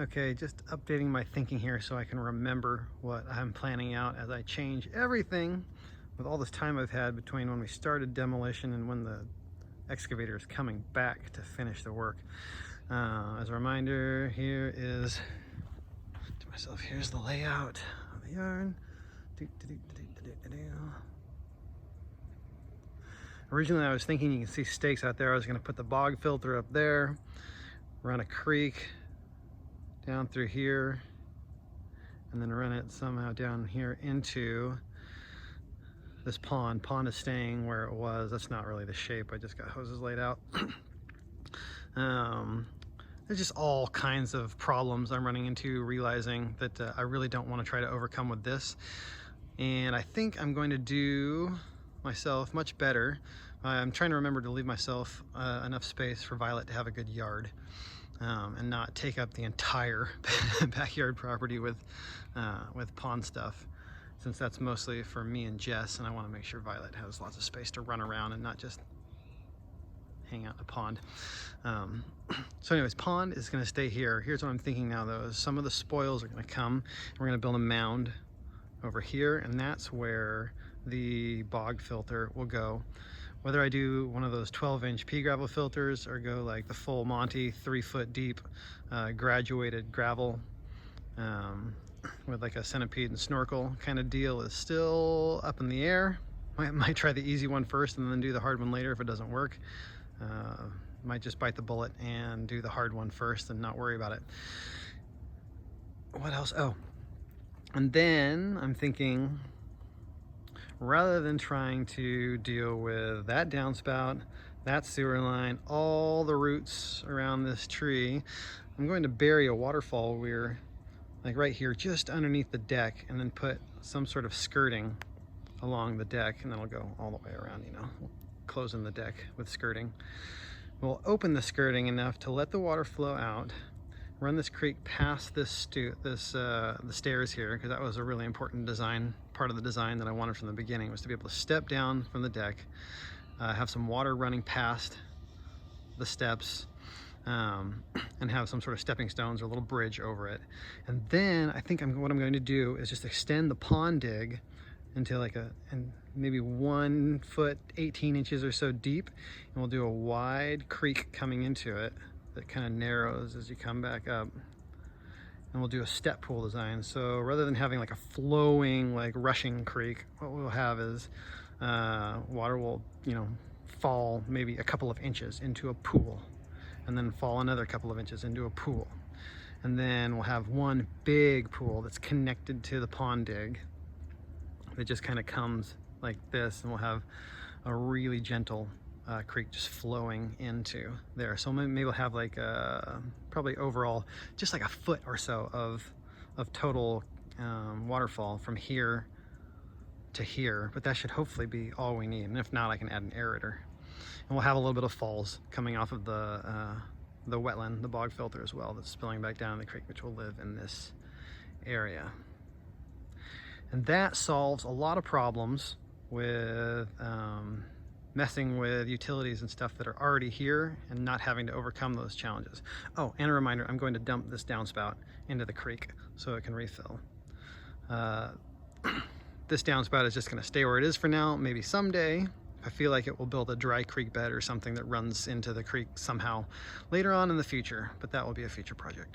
Okay, just updating my thinking here so I can remember what I'm planning out as I change everything with all this time I've had between when we started demolition and when the excavator is coming back to finish the work. As a reminder, here is, to myself, here's the layout of the yard. Originally I was thinking, you can see stakes out there, I was going to put the bog filter up there, run a creek down through here, and then run it somehow down here into this pond. Pond is staying where it was. That's not really the shape. I just got hoses laid out. There's just all kinds of problems I'm running into, realizing that I really don't want to try to overcome with this. And I think I'm going to do myself much better. I'm trying to remember to leave myself enough space for Violet to have a good yard. And not take up the entire backyard property with pond stuff, since that's mostly for me and Jess, and I want to make sure Violet has lots of space to run around and not just hang out in a pond. So anyways, pond is going to stay here. Here's what I'm thinking now though, is some of the spoils are going to come, and we're going to build a mound over here, and that's where the bog filter will go. Whether I do one of those 12-inch pea gravel filters or go like the full Monty 3-foot deep graduated gravel with like a centipede and snorkel kind of deal is still up in the air. Might try the easy one first and then do the hard one later if it doesn't work. Might just bite the bullet and do the hard one first and not worry about it. What else? Oh, and then I'm thinking, rather than trying to deal with that downspout, that sewer line, all the roots around this tree, I'm going to bury a waterfall weir like right here just underneath the deck, and then put some sort of skirting along the deck, and then I'll go all the way around, you know, closing the deck with skirting. We'll open the skirting enough to let the water flow out, run this creek past the stairs here, because that was a really important part of the design that I wanted from the beginning, was to be able to step down from the deck, have some water running past the steps, and have some sort of stepping stones or a little bridge over it. And then I think what I'm going to do is just extend the pond dig into like maybe 1 foot 18 inches or so deep, and we'll do a wide creek coming into it that kind of narrows as you come back up, and we'll do a step pool design. So rather than having like a flowing, like rushing creek, what we'll have is water will, you know, fall maybe a couple of inches into a pool, and then fall another couple of inches into a pool, and then we'll have one big pool that's connected to the pond dig that just kind of comes like this, and we'll have a really gentle creek just flowing into there. So maybe we'll have like probably overall just like a foot or so of total waterfall from here to here, but that should hopefully be all we need, and if not, I can add an aerator. And we'll have a little bit of falls coming off of the wetland, the bog filter as well, that's spilling back down in the creek, which will live in this area. And that solves a lot of problems with messing with utilities and stuff that are already here and not having to overcome those challenges. Oh, and a reminder, I'm going to dump this downspout into the creek so it can refill. This downspout is just going to stay where it is for now. Maybe someday, I feel like it will build a dry creek bed or something that runs into the creek somehow later on in the future, but that will be a future project.